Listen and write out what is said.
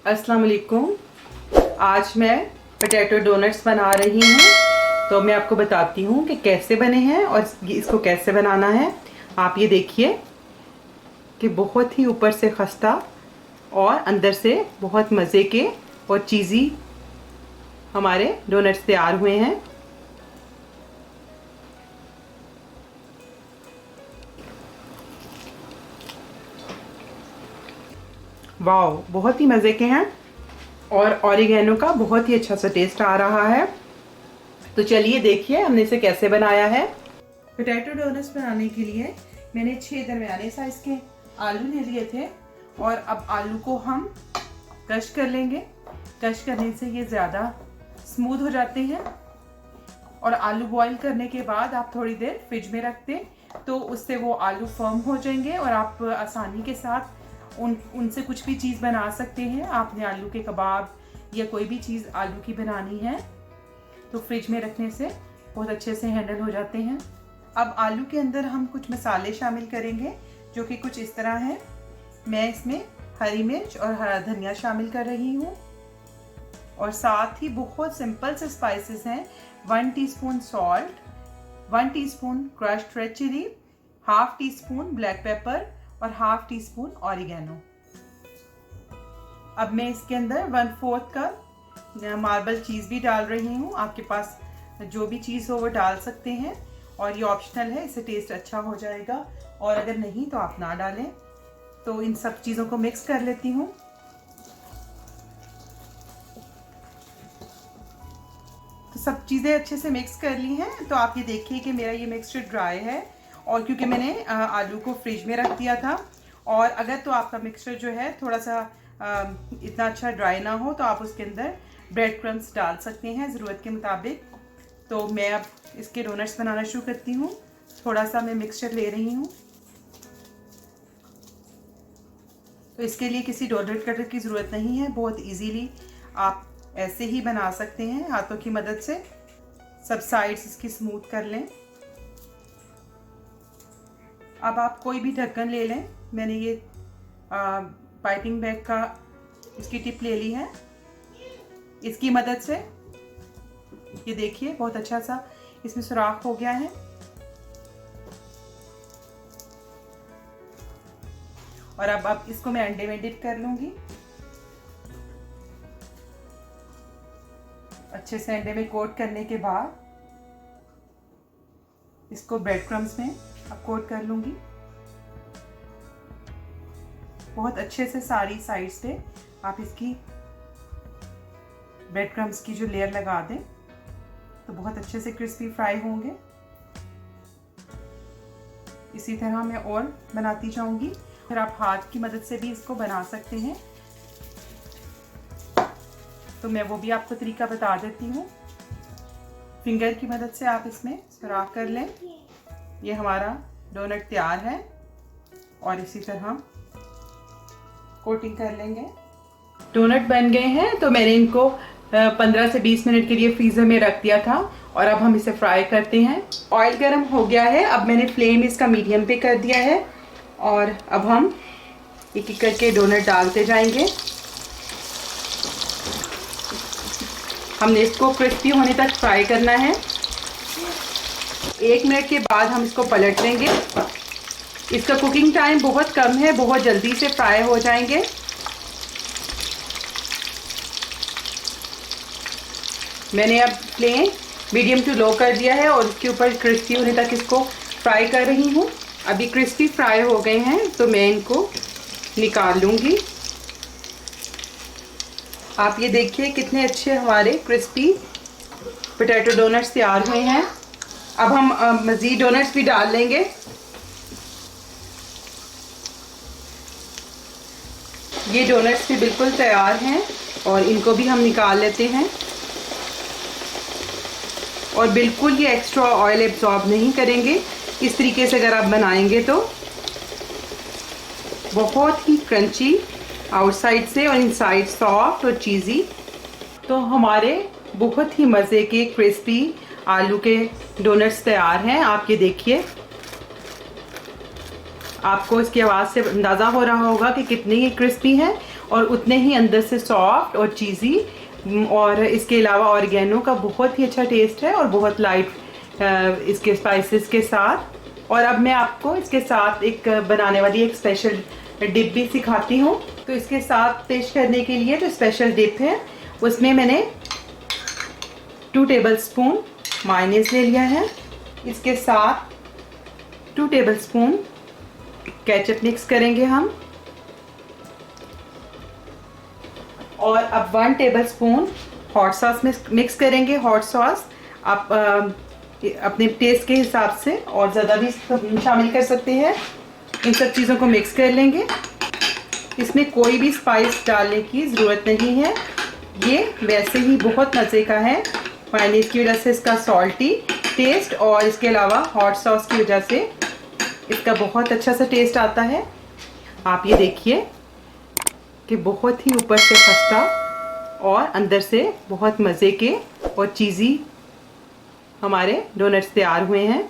अस्सलाम वालेकुम। आज मैं पोटैटो डोनट्स बना रही हूँ। तो मैं आपको बताती हूँ कि कैसे बने हैं और इसको कैसे बनाना है। आप ये देखिए कि बहुत ही ऊपर से खस्ता और अंदर से बहुत मज़े के और चीज़ी हमारे डोनट्स तैयार हुए हैं। वाह, बहुत ही मज़े के हैं और ऑरिगेनो का बहुत ही अच्छा सा टेस्ट आ रहा है। तो चलिए देखिए हमने इसे कैसे बनाया है। पोटैटो डोनट्स बनाने के लिए मैंने 6 दरमियाने साइज के आलू ले लिए थे और अब आलू को हम क्रश कर लेंगे। क्रश करने से ये ज़्यादा स्मूथ हो जाते हैं और आलू बॉईल करने के बाद आप थोड़ी देर फ्रिज में रख दें तो उससे वो आलू फर्म हो जाएंगे और आप आसानी के साथ उनसे कुछ भी चीज़ बना सकते हैं। आपने आलू के कबाब या कोई भी चीज़ आलू की बनानी है तो फ्रिज में रखने से बहुत अच्छे से हैंडल हो जाते हैं। अब आलू के अंदर हम कुछ मसाले शामिल करेंगे जो कि कुछ इस तरह हैं। मैं इसमें हरी मिर्च और हरा धनिया शामिल कर रही हूँ और साथ ही बहुत सिंपल से स्पाइसेस हैं। 1 teaspoon salt, 1 teaspoon crushed red chilli, half teaspoon black pepper और हाफ टी स्पून ऑरिगेनो। अब मैं इसके अंदर 1/4 कप मार्बल चीज़ भी डाल रही हूँ। आपके पास जो भी चीज़ हो वो डाल सकते हैं और ये ऑप्शनल है, इससे टेस्ट अच्छा हो जाएगा और अगर नहीं तो आप ना डालें। तो इन सब चीज़ों को मिक्स कर लेती हूँ। तो सब चीज़ें अच्छे से मिक्स कर ली हैं। तो आप ये देखिए कि मेरा ये मिक्सचर ड्राई है और क्योंकि मैंने आलू को फ्रिज में रख दिया था। और अगर तो आपका मिक्सचर जो है थोड़ा सा इतना अच्छा ड्राई ना हो तो आप उसके अंदर ब्रेड क्रम्स डाल सकते हैं ज़रूरत के मुताबिक। तो मैं अब इसके डोनट्स बनाना शुरू करती हूँ। थोड़ा सा मैं मिक्सचर ले रही हूँ। तो इसके लिए किसी डोनट कटर की ज़रूरत नहीं है, बहुत इजीली आप ऐसे ही बना सकते हैं। हाथों की मदद से सब साइड्स इसकी स्मूथ कर लें। अब आप कोई भी ढक्कन ले लें। मैंने ये पाइपिंग बैग का इसकी टिप ले ली है। इसकी मदद से ये देखिए बहुत अच्छा सा इसमें सुराख हो गया है। और अब इसको मैं अंडे में डिप कर लूंगी। अच्छे से अंडे में कोट करने के बाद इसको ब्रेड क्रम्स में अब कोट कर लूंगी। बहुत अच्छे से सारी साइड्स पे आप इसकी ब्रेड क्रम्स की जो लेयर लगा दें तो बहुत अच्छे से क्रिस्पी फ्राई होंगे। इसी तरह मैं और बनाती जाऊंगी। फिर आप हाथ की मदद से भी इसको बना सकते हैं। तो मैं वो भी आपको तरीका बता देती हूँ। फिंगर की मदद से आप इसमें सुराख कर लें। ये हमारा डोनट तैयार है और इसी तरह कोटिंग कर लेंगे। डोनट बन गए हैं तो मैंने इनको 15 से 20 मिनट के लिए फ्रीज़र में रख दिया था और अब हम इसे फ्राई करते हैं। ऑयल गर्म हो गया है। अब मैंने फ्लेम इसका मीडियम पे कर दिया है और अब हम एक एक करके डोनट डालते जाएंगे। हमने इसको क्रिस्पी होने तक फ्राई करना है। 1 मिनट के बाद हम इसको पलट लेंगे। इसका कुकिंग टाइम बहुत कम है, बहुत जल्दी से फ्राई हो जाएंगे। मैंने अब फ्लेम मीडियम टू लो कर दिया है और इसके ऊपर क्रिस्पी होने तक इसको फ्राई कर रही हूँ। अभी क्रिस्पी फ्राई हो गए हैं तो मैं इनको निकाल लूँगी। आप ये देखिए कितने अच्छे हमारे क्रिस्पी पोटैटो डोनट्स तैयार हुए हैं। अब हम मज़ीद डोनट्स भी डाल लेंगे। ये डोनट्स भी बिल्कुल तैयार हैं और इनको भी हम निकाल लेते हैं। और बिल्कुल ये एक्स्ट्रा ऑयल एब्जॉर्ब नहीं करेंगे। इस तरीके से अगर आप बनाएंगे तो बहुत ही क्रंची आउटसाइड से और इनसाइड सॉफ्ट और चीज़ी। तो हमारे बहुत ही मज़े के क्रिस्पी आलू के डोनट्स तैयार हैं। आप ये देखिए, आपको इसकी आवाज़ से अंदाज़ा हो रहा होगा कि कितने ही क्रिस्पी हैं और उतने ही अंदर से सॉफ्ट और चीज़ी। और इसके अलावा ऑरिगेनो का बहुत ही अच्छा टेस्ट है और बहुत लाइट इसके स्पाइसेस के साथ। और अब मैं आपको इसके साथ एक बनाने वाली एक स्पेशल डिप भी सिखाती हूँ। तो इसके साथ टेस्ट करने के लिए जो स्पेशल डिप है उसमें मैंने 2 टेबलस्पून मायोनीज ले लिया है। इसके साथ 2 टेबलस्पून केचप मिक्स करेंगे हम। और अब 1 टेबलस्पून हॉट सॉस मिक्स करेंगे। हॉट सॉस आप अपने टेस्ट के हिसाब से और ज़्यादा भी शामिल कर सकते हैं। इन सब चीज़ों को मिक्स कर लेंगे। इसमें कोई भी स्पाइस डालने की ज़रूरत नहीं है, ये वैसे ही बहुत मज़े का है। मायोनीज की वजह से इसका सॉल्टी टेस्ट और इसके अलावा हॉट सॉस की वजह से इसका बहुत अच्छा सा टेस्ट आता है। आप ये देखिए कि बहुत ही ऊपर से खस्ता और अंदर से बहुत मज़े के और चीज़ी हमारे डोनट्स तैयार हुए हैं।